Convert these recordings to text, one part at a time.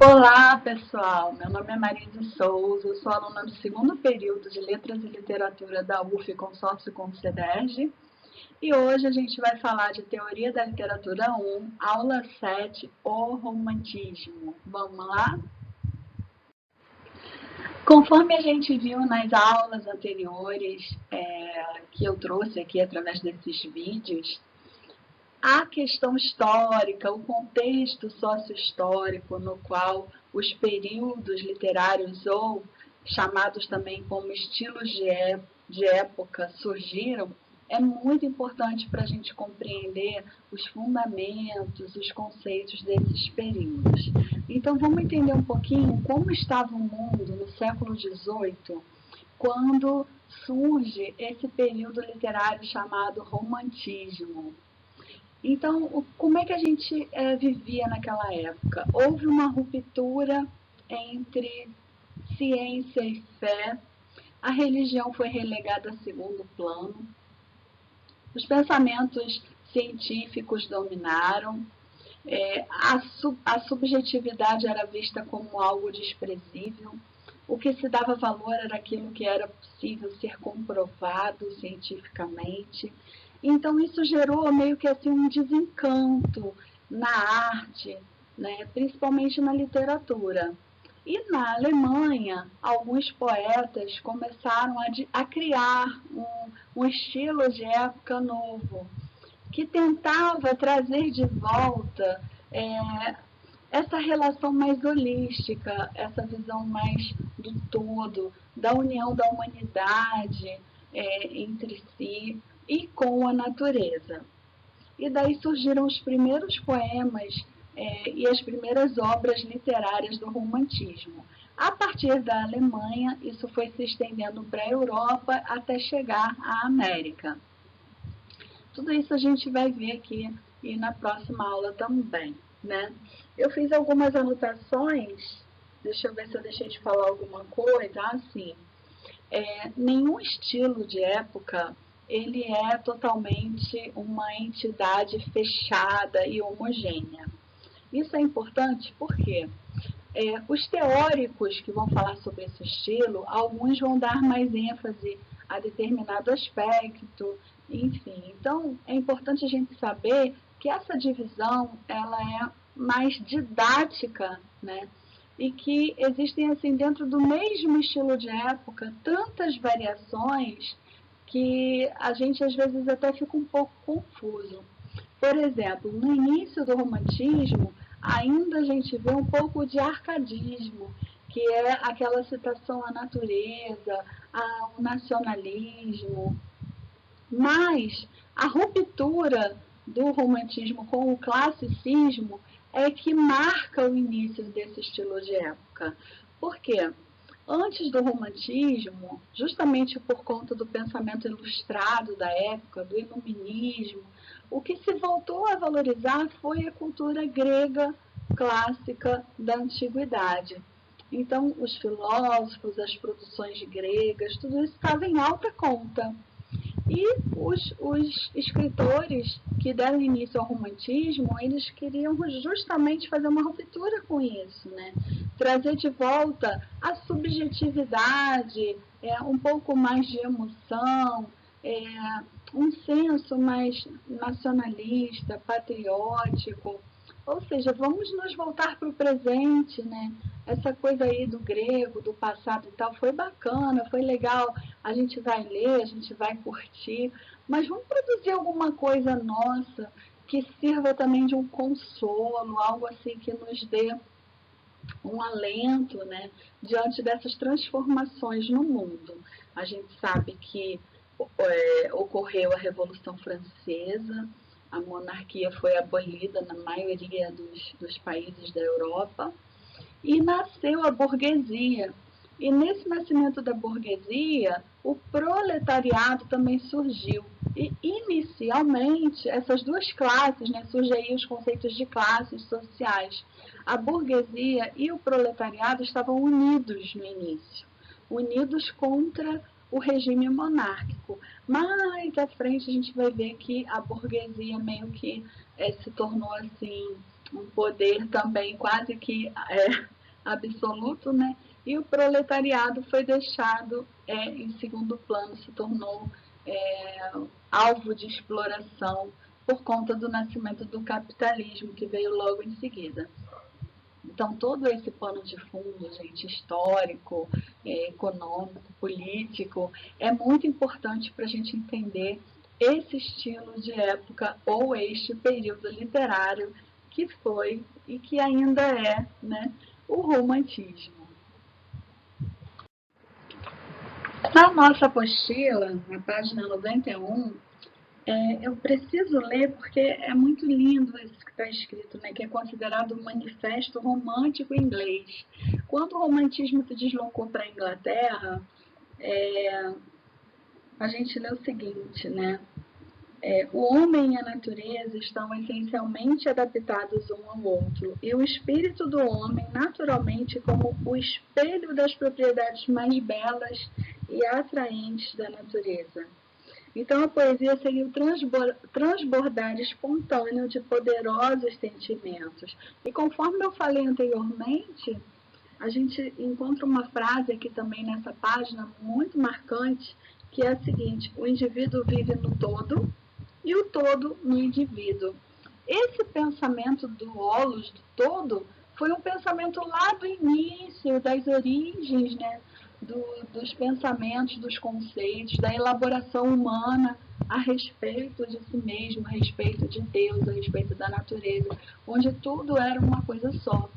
Olá, pessoal. Meu nome é Marisa Souza, eu sou aluna do segundo período de Letras e Literatura da UF Consórcio com o CEDERJ. E hoje a gente vai falar de Teoria da Literatura 1, aula 7, O Romantismo. Vamos lá? Conforme a gente viu nas aulas anteriores, que eu trouxe aqui através desses vídeos, a questão histórica, o contexto sócio-histórico no qual os períodos literários ou chamados também como estilos de época surgiram, é muito importante para a gente compreender os fundamentos, os conceitos desses períodos. Então, vamos entender um pouquinho como estava o mundo no século XVIII, quando surge esse período literário chamado Romantismo. Então, como é que a gente vivia naquela época? Houve uma ruptura entre ciência e fé, a religião foi relegada a segundo plano, os pensamentos científicos dominaram, a subjetividade era vista como algo desprezível, o que se dava valor era aquilo que era possível ser comprovado cientificamente. Então isso gerou meio que assim um desencanto na arte, né, principalmente na literatura. E na Alemanha, alguns poetas começaram a criar um estilo de época novo, que tentava trazer de volta essa relação mais holística, essa visão mais do todo, da união da humanidade entre si e com a natureza. E daí surgiram os primeiros poemas e as primeiras obras literárias do romantismo. A partir da Alemanha, isso foi se estendendo para a Europa até chegar à América. Tudo isso a gente vai ver aqui e na próxima aula também, né? Eu fiz algumas anotações, deixa eu ver se eu deixei de falar alguma coisa, assim, nenhum estilo de época ele é totalmente uma entidade fechada e homogênea. Isso é importante porque os teóricos que vão falar sobre esse estilo, alguns vão dar mais ênfase a determinado aspecto, enfim. Então, é importante a gente saber que essa divisão ela é mais didática, né? E que existem, assim, dentro do mesmo estilo de época, tantas variações que a gente, às vezes, até fica um pouco confuso. Por exemplo, no início do romantismo, ainda a gente vê um pouco de arcadismo, que é aquela citação à natureza, ao nacionalismo. Mas a ruptura do romantismo com o classicismo é que marca o início desse estilo de época. Por quê? Antes do romantismo, justamente por conta do pensamento ilustrado da época, do iluminismo, o que se voltou a valorizar foi a cultura grega clássica da antiguidade. Então, os filósofos, as produções gregas, tudo isso estava em alta conta. E os escritores que deram início ao romantismo, eles queriam justamente fazer uma ruptura com isso, né? Trazer de volta a subjetividade, um pouco mais de emoção, um senso mais nacionalista, patriótico. Ou seja, vamos nos voltar para o presente, né? Essa coisa aí do grego, do passado e tal, foi bacana, foi legal. A gente vai ler, a gente vai curtir, mas vamos produzir alguma coisa nossa que sirva também de um consolo, algo assim que nos dê um alento, né, diante dessas transformações no mundo. A gente sabe que ocorreu a Revolução Francesa, a monarquia foi abolida na maioria dos países da Europa e nasceu a burguesia. E nesse nascimento da burguesia, o proletariado também surgiu. E inicialmente, essas duas classes, né, surgem aí os conceitos de classes sociais. A burguesia e o proletariado estavam unidos no início, unidos contra o regime monárquico. Mais à frente a gente vai ver que a burguesia meio que se tornou assim um poder também quase que absoluto, né? E o proletariado foi deixado em segundo plano, se tornou alvo de exploração por conta do nascimento do capitalismo, que veio logo em seguida. Então, todo esse pano de fundo, gente, histórico, econômico, político, é muito importante para a gente entender esse estilo de época ou este período literário que foi e que ainda é, né, o romantismo. Na nossa apostila, na página 91, eu preciso ler porque é muito lindo isso que está escrito, né, que é considerado um manifesto romântico inglês. Quando o romantismo se deslocou para a Inglaterra, a gente lê o seguinte, né? O homem e a natureza estão essencialmente adaptados um ao outro, e o espírito do homem, naturalmente, como o espelho das propriedades mais belas e atraentes da natureza. Então, a poesia seria o transbordar espontâneo de poderosos sentimentos. E conforme eu falei anteriormente, a gente encontra uma frase aqui também nessa página muito marcante, que é a seguinte: o indivíduo vive no todo e o todo no indivíduo. Esse pensamento do holos, do todo, foi um pensamento lá do início, das origens, né, dos pensamentos, dos conceitos, da elaboração humana a respeito de si mesmo, a respeito de Deus, a respeito da natureza, onde tudo era uma coisa só.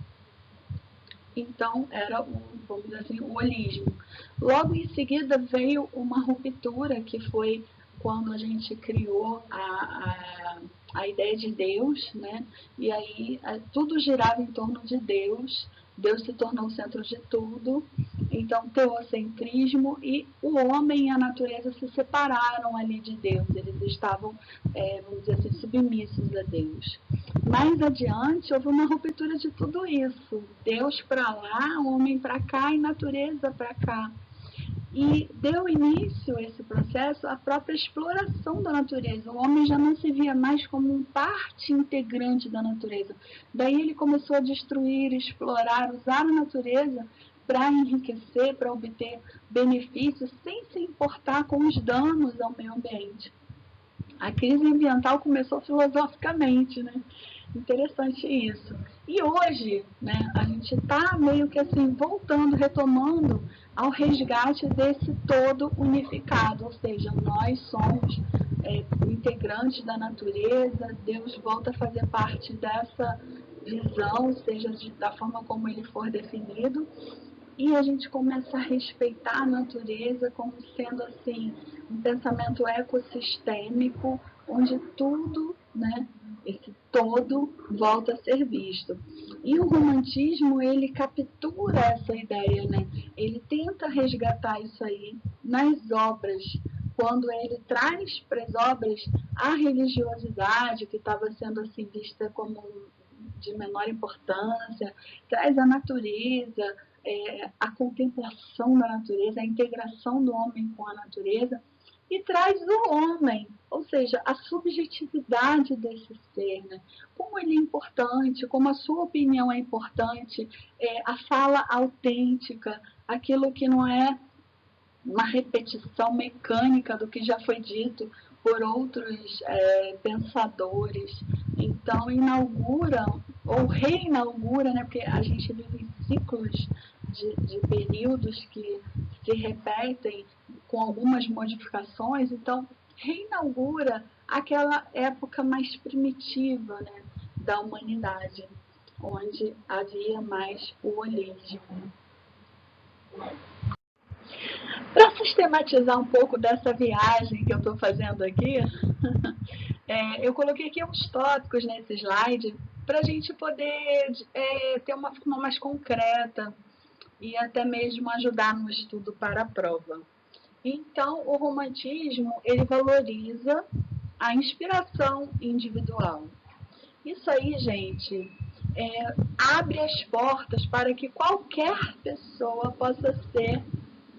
Então, era, vamos dizer assim, o holismo. Logo em seguida veio uma ruptura, que foi quando a gente criou a ideia de Deus, né? E aí tudo girava em torno de Deus, Deus se tornou o centro de tudo, então teocentrismo, e o homem e a natureza se separaram ali de Deus, eles estavam, vamos dizer assim, submissos a Deus. Mais adiante, houve uma ruptura de tudo isso, Deus para lá, homem para cá e natureza para cá. E deu início a esse processo à própria exploração da natureza. O homem já não se via mais como parte integrante da natureza. Daí ele começou a destruir, explorar, usar a natureza para enriquecer, para obter benefícios, sem se importar com os danos ao meio ambiente. A crise ambiental começou filosoficamente, né? Interessante isso. E hoje, né, a gente está meio que assim, voltando, retomando ao resgate desse todo unificado, ou seja, nós somos integrantes da natureza, Deus volta a fazer parte dessa visão, seja da forma como ele for definido, e a gente começa a respeitar a natureza como sendo assim um pensamento ecossistêmico, onde tudo, né, esse todo volta a ser visto. E o romantismo, ele captura essa ideia, né? Ele tenta resgatar isso aí nas obras, quando ele traz para as obras a religiosidade, que estava sendo assim vista como de menor importância, traz a natureza, a contemplação da natureza, a integração do homem com a natureza, e traz o homem, ou seja, a subjetividade desse ser, né? Como ele é importante, como a sua opinião é importante, a fala autêntica, aquilo que não é uma repetição mecânica do que já foi dito por outros pensadores. Então, inaugura ou reinaugura, né, porque a gente vive em ciclos de períodos que se repetem com algumas modificações, então reinaugura aquela época mais primitiva, né, da humanidade, onde havia mais o holismo. Para sistematizar um pouco dessa viagem que eu estou fazendo aqui, eu coloquei aqui uns tópicos nesse slide para a gente poder ter uma forma mais concreta e até mesmo ajudar no estudo para a prova. Então, o romantismo, ele valoriza a inspiração individual. Isso aí, gente, abre as portas para que qualquer pessoa possa ser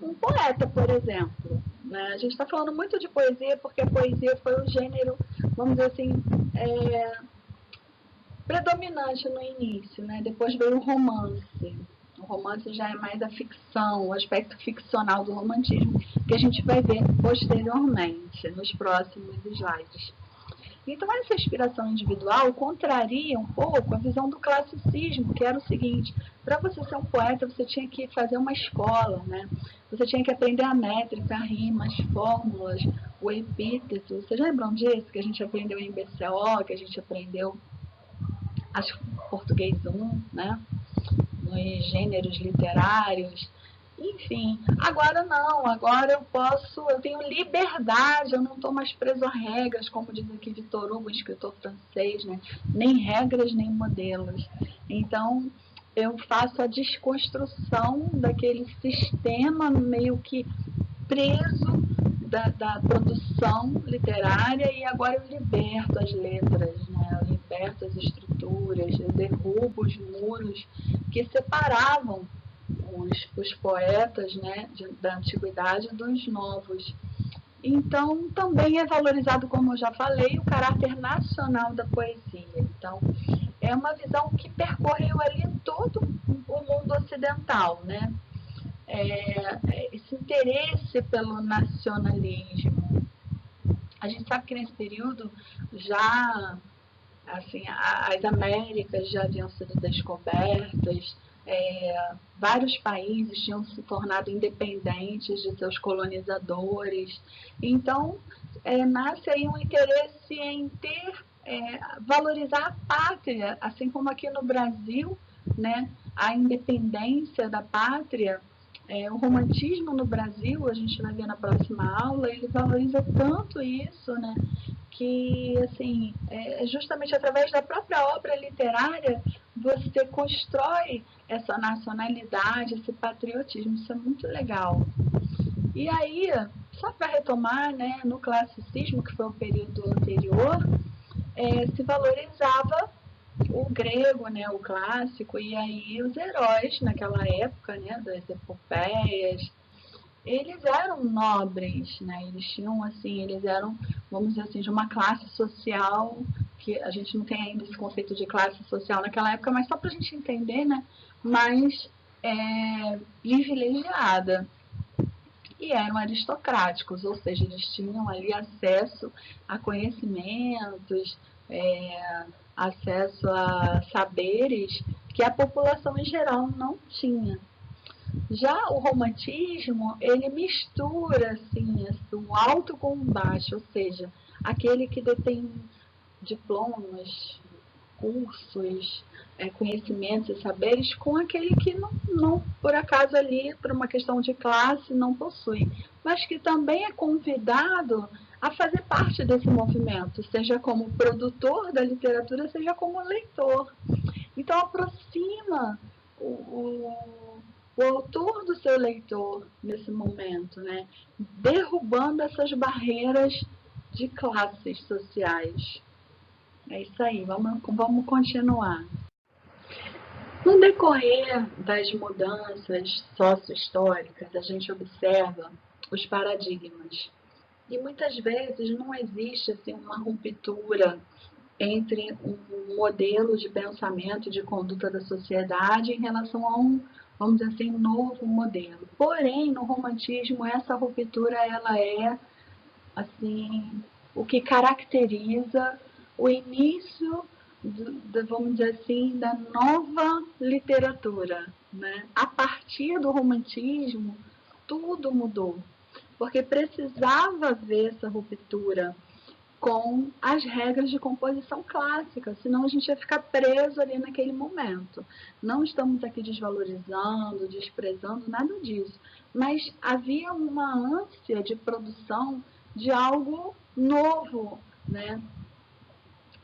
um poeta, por exemplo. Né? A gente está falando muito de poesia porque a poesia foi o gênero, vamos dizer assim, predominante no início, né? Depois veio o romance. O romance já é mais a ficção, o aspecto ficcional do romantismo, que a gente vai ver posteriormente, nos próximos slides. Então, essa inspiração individual contraria um pouco a visão do classicismo, que era o seguinte: para você ser um poeta, você tinha que fazer uma escola, né? Você tinha que aprender a métrica, a rima, as fórmulas, o epíteto. Vocês lembram disso? Que a gente aprendeu em BCO, que a gente aprendeu as português 1, né? Nos gêneros literários. Enfim, agora não, agora eu tenho liberdade, eu não estou mais preso a regras, como diz aqui Victor Hugo, um escritor francês, né? Nem regras, nem modelos. Então, eu faço a desconstrução daquele sistema meio que preso da produção literária, e agora eu liberto as letras, né? Eu liberto as estruturas, eu derrubo os muros que separavam os poetas, né, da antiguidade dos novos. Então, também é valorizado, como eu já falei, o caráter nacional da poesia. Então, é uma visão que percorreu ali todo o mundo ocidental, né? Esse interesse pelo nacionalismo. A gente sabe que nesse período já assim, as Américas já haviam sido descobertas, vários países tinham se tornado independentes de seus colonizadores. Então, nasce aí um interesse em valorizar a pátria, assim como aqui no Brasil, né, a independência da pátria. O romantismo no Brasil, a gente vai ver na próxima aula, ele valoriza tanto isso, né, que assim, justamente através da própria obra literária você constrói essa nacionalidade, esse patriotismo. Isso é muito legal. E aí, só para retomar, né, no classicismo, que foi o período anterior, se valorizava o grego, né, o clássico, e aí os heróis naquela época, né, das epopeias, eles eram nobres, né? Eles tinham assim, eles eram, vamos dizer assim, de uma classe social, que a gente não tem ainda esse conceito de classe social naquela época, mas só para a gente entender, né? Mais privilegiada. E eram aristocráticos, ou seja, eles tinham ali acesso a conhecimentos, acesso a saberes que a população em geral não tinha. Já o romantismo, ele mistura assim, o alto com o baixo, ou seja, aquele que detém diplomas, cursos, conhecimentos e saberes, com aquele que não, por acaso ali, por uma questão de classe, não possui, mas que também é convidado a fazer parte desse movimento, seja como produtor da literatura, seja como leitor. Então aproxima o autor do seu leitor nesse momento, né? Derrubando essas barreiras de classes sociais. É isso aí, vamos continuar. No decorrer das mudanças sócio-históricas, a gente observa os paradigmas. E muitas vezes não existe assim, uma ruptura entre um modelo de pensamento, de conduta da sociedade em relação a vamos dizer assim, novo modelo. Porém, no romantismo, essa ruptura ela é assim, o que caracteriza o início, vamos dizer assim, da nova literatura. Né? A partir do romantismo, tudo mudou, porque precisava haver essa ruptura com as regras de composição clássica, senão a gente ia ficar preso ali naquele momento. Não estamos aqui desvalorizando, desprezando, nada disso, mas havia uma ânsia de produção de algo novo, né?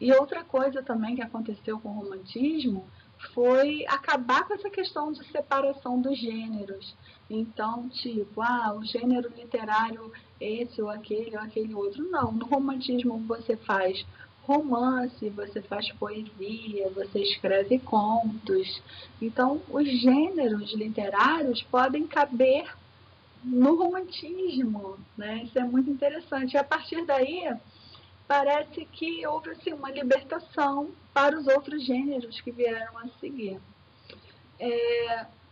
E outra coisa também que aconteceu com o romantismo foi acabar com essa questão de separação dos gêneros. Então, tipo, o gênero literário esse ou aquele outro. Não, no romantismo você faz romance, você faz poesia, você escreve contos. Então, os gêneros literários podem caber no romantismo, né? Isso é muito interessante. E a partir daí, parece que houve assim, uma libertação para os outros gêneros que vieram a seguir.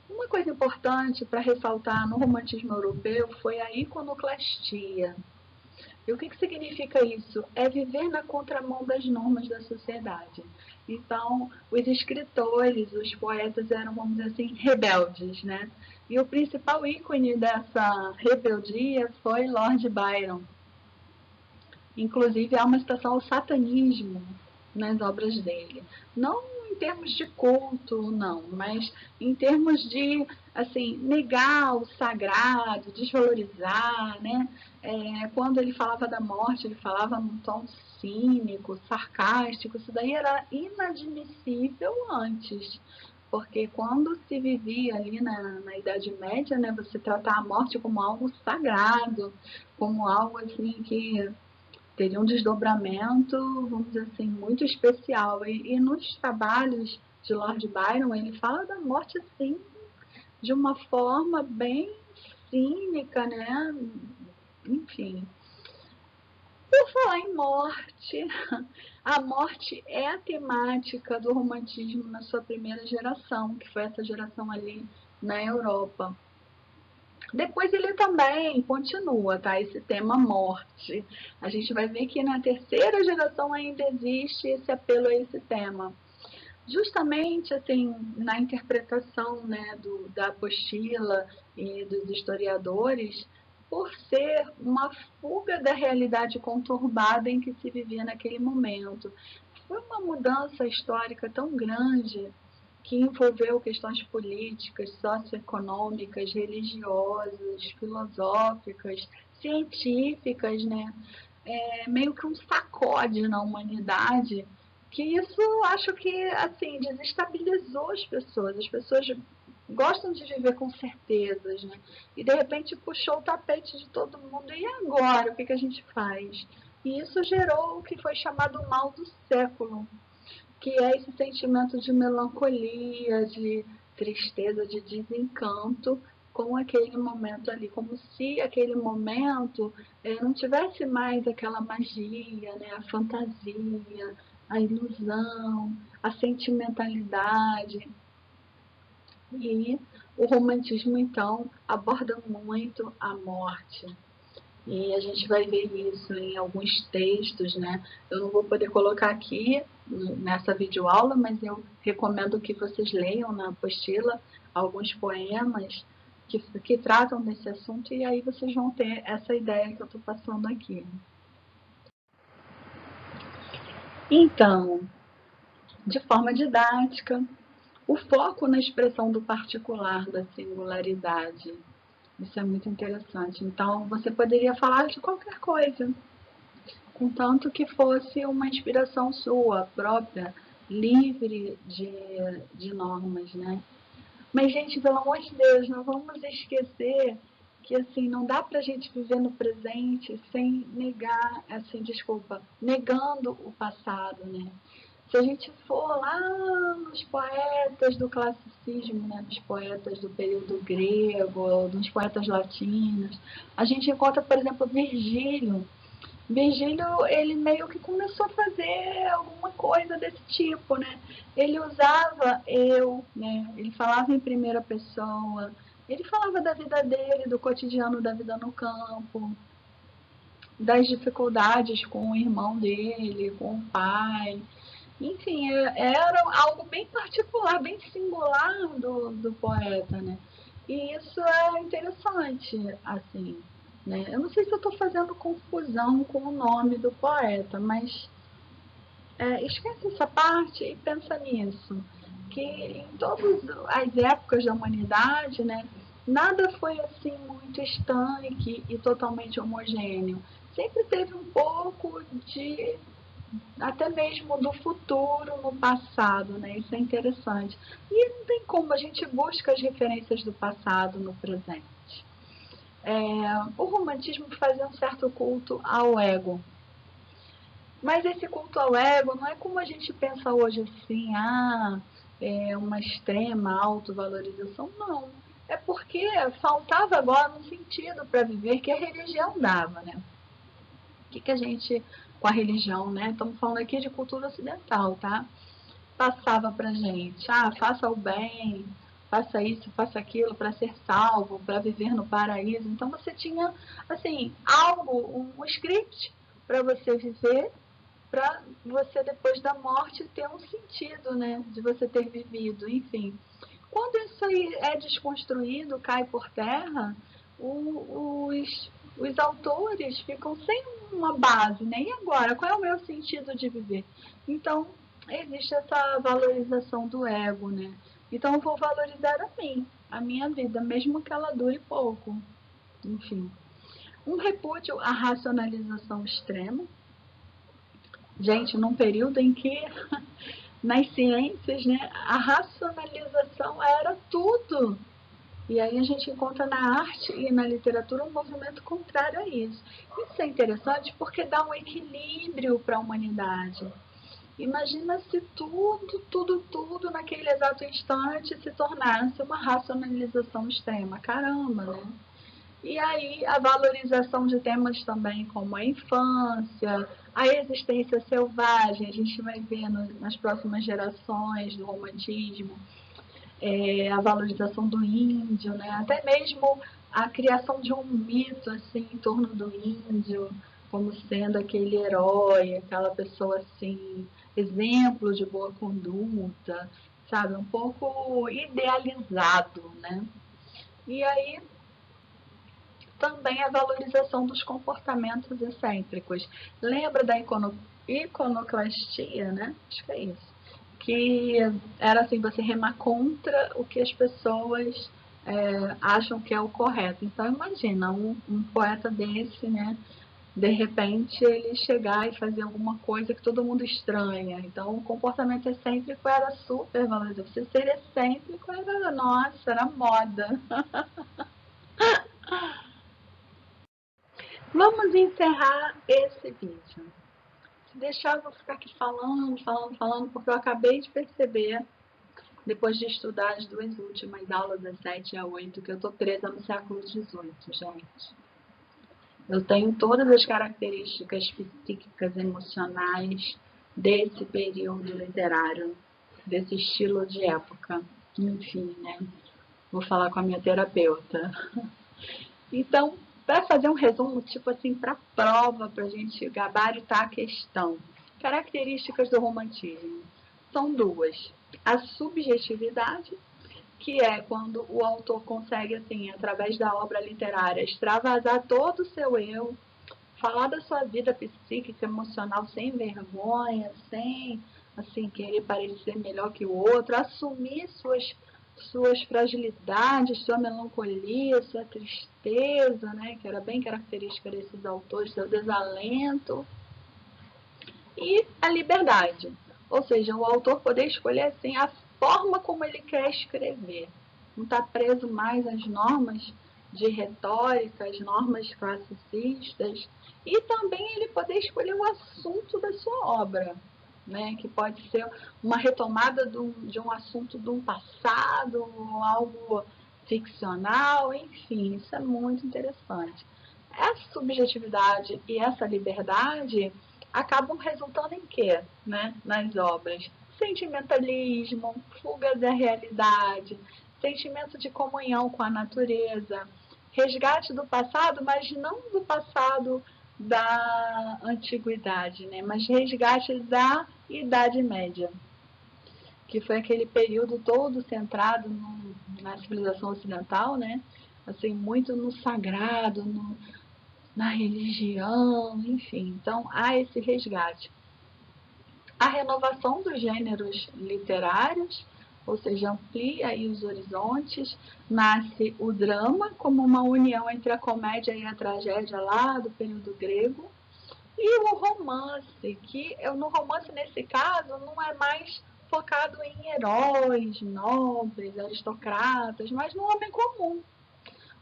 Uma coisa importante para ressaltar no romantismo europeu foi a iconoclastia. E o que significa isso? É viver na contramão das normas da sociedade. Então, os escritores, os poetas eram, vamos dizer assim, rebeldes, né? E o principal ícone dessa rebeldia foi Lord Byron. Inclusive, há uma citação ao satanismo nas obras dele. Não em termos de culto, não, mas em termos de, assim, negar o sagrado, desvalorizar, né? Quando ele falava da morte, ele falava num tom cínico, sarcástico. Isso daí era inadmissível antes. Porque quando se vivia ali na Idade Média, né, você tratar a morte como algo sagrado, como algo assim que teria um desdobramento, vamos dizer assim, muito especial. E nos trabalhos de Lord Byron, ele fala da morte, assim, de uma forma bem cínica, né? Enfim. Por falar em morte, a morte é a temática do romantismo na sua primeira geração, que foi essa geração ali na Europa. Depois ele também continua, tá? Esse tema morte. A gente vai ver que na terceira geração ainda existe esse apelo a esse tema. Justamente assim, na interpretação, né, da apostila e dos historiadores, por ser uma fuga da realidade conturbada em que se vivia naquele momento. Foi uma mudança histórica tão grande que envolveu questões políticas, socioeconômicas, religiosas, filosóficas, científicas, né? Meio que um sacode na humanidade, que isso acho que assim desestabilizou as pessoas. As pessoas gostam de viver com certezas, né? E de repente puxou o tapete de todo mundo. E agora, o que a gente faz? E isso gerou o que foi chamado o mal do século, que é esse sentimento de melancolia, de tristeza, de desencanto com aquele momento ali, como se aquele momento não tivesse mais aquela magia, né, a fantasia, a ilusão, a sentimentalidade. E o romantismo, então, aborda muito a morte. E a gente vai ver isso em alguns textos, né? Eu não vou poder colocar aqui nessa videoaula, mas eu recomendo que vocês leiam na apostila alguns poemas que tratam desse assunto, e aí vocês vão ter essa ideia que eu estou passando aqui. Então, de forma didática, o foco na expressão do particular, da singularidade. Isso é muito interessante. Então, você poderia falar de qualquer coisa, contanto que fosse uma inspiração sua, própria, livre de normas, né? Mas, gente, pelo amor de Deus, não vamos esquecer que, assim, não dá pra gente viver no presente sem negar, assim, desculpa, negando o passado, né? Se a gente for lá nos poetas do classicismo, né, nos poetas do período grego, ou nos poetas latinos, a gente encontra, por exemplo, Virgílio. Virgílio, ele meio que começou a fazer alguma coisa desse tipo, né? Ele usava eu, né? Ele falava em primeira pessoa, ele falava da vida dele, do cotidiano da vida no campo, das dificuldades com o irmão dele, com o pai. Enfim, era algo bem particular, bem singular do poeta, né? E isso é interessante, assim, né? Eu não sei se eu estou fazendo confusão com o nome do poeta, mas esquece essa parte e pensa nisso, que em todas as épocas da humanidade, né, nada foi assim muito estanque e totalmente homogêneo. Sempre teve um pouco de até mesmo do futuro no passado, né? Isso é interessante. E não tem como, a gente busca as referências do passado no presente. O romantismo fazia um certo culto ao ego. Mas esse culto ao ego não é como a gente pensa hoje assim, é uma extrema autovalorização, não. É porque faltava agora um sentido para viver que a religião dava, né? O que a gente com a religião, né? Estamos falando aqui de cultura ocidental, tá? Passava pra gente, faça o bem, faça isso, faça aquilo para ser salvo, para viver no paraíso. Então você tinha, assim, algo, um script para você viver, para você depois da morte ter um sentido, né, de você ter vivido, enfim. Quando isso aí é desconstruído, cai por terra, os autores ficam sem uma base, né? E agora? Qual é o meu sentido de viver? Então, existe essa valorização do ego, né? Então, eu vou valorizar a minha vida, mesmo que ela dure pouco. Enfim. Um repúdio à racionalização extrema. Gente, num período em que nas ciências, né, a racionalização era tudo. E aí a gente encontra na arte e na literatura um movimento contrário a isso. Isso é interessante porque dá um equilíbrio para a humanidade. Imagina se tudo naquele exato instante se tornasse uma racionalização extrema. Caramba, né? E aí a valorização de temas também como a infância, a existência selvagem, a gente vai ver nas próximas gerações do romantismo, a valorização do índio, né? Até mesmo a criação de um mito assim, em torno do índio, como sendo aquele herói, aquela pessoa assim, exemplo de boa conduta, sabe? Um pouco idealizado, né? E aí também a valorização dos comportamentos excêntricos. Lembra da iconoclastia, né? Acho que é isso. Que era assim, você remar contra o que as pessoas acham que é o correto. Então imagina, um poeta desse, né? De repente ele chegar e fazer alguma coisa que todo mundo estranha. Então o comportamento excêntrico era super valorizado. Você ser excêntrico era, nossa, era moda. Vamos encerrar esse vídeo. Se deixar, eu vou ficar aqui falando, porque eu acabei de perceber, depois de estudar as duas últimas aulas, das 7 a 8, que eu estou presa no século XVIII, gente. Eu tenho todas as características psíquicas, emocionais desse período literário, desse estilo de época. Enfim, né? Vou falar com a minha terapeuta. Então, para fazer um resumo, tipo assim, para prova, para a gente gabaritar a questão. Características do romantismo. São duas. A subjetividade, que é quando o autor consegue, assim, através da obra literária, extravasar todo o seu eu, falar da sua vida psíquica, emocional, sem vergonha, sem, assim, querer parecer melhor que o outro, assumir suas fragilidades, sua melancolia, sua tristeza, né, que era bem característica desses autores, seu desalento, e a liberdade, ou seja, o autor poder escolher assim a forma como ele quer escrever, não está preso mais às normas de retórica, às normas classicistas, e também ele poder escolher o assunto da sua obra, né, que pode ser uma retomada de um assunto de um passado, algo ficcional, enfim, isso é muito interessante. Essa subjetividade e essa liberdade acabam resultando em quê, né, nas obras? Sentimentalismo, fuga da realidade, sentimento de comunhão com a natureza, resgate do passado, mas não do passado da antiguidade, né, mas resgate da Idade Média, que foi aquele período todo centrado na civilização ocidental, né, assim, muito no sagrado, na religião, enfim. Então, há esse resgate. A renovação dos gêneros literários, ou seja, amplia aí os horizontes, nasce o drama como uma união entre a comédia e a tragédia lá do período grego, e o romance, que no romance, nesse caso, não é mais focado em heróis, nobres, aristocratas, mas no homem comum.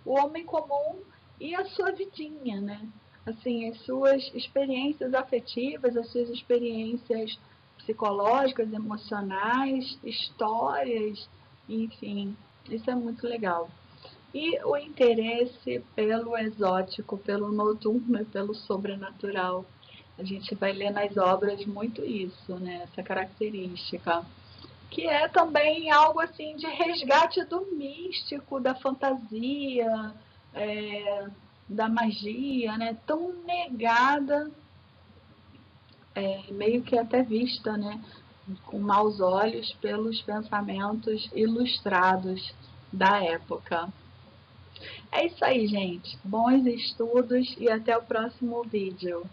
O homem comum e a sua vidinha, né? Assim, as suas experiências afetivas, as suas experiências psicológicas, emocionais, histórias, enfim, isso é muito legal. E o interesse pelo exótico, pelo noturno e pelo sobrenatural. A gente vai ler nas obras muito isso, né? Essa característica. Que é também algo assim de resgate do místico, da fantasia, da magia, né? Tão negada, meio que até vista, né? Com maus olhos pelos pensamentos ilustrados da época. É isso aí, gente. Bons estudos e até o próximo vídeo.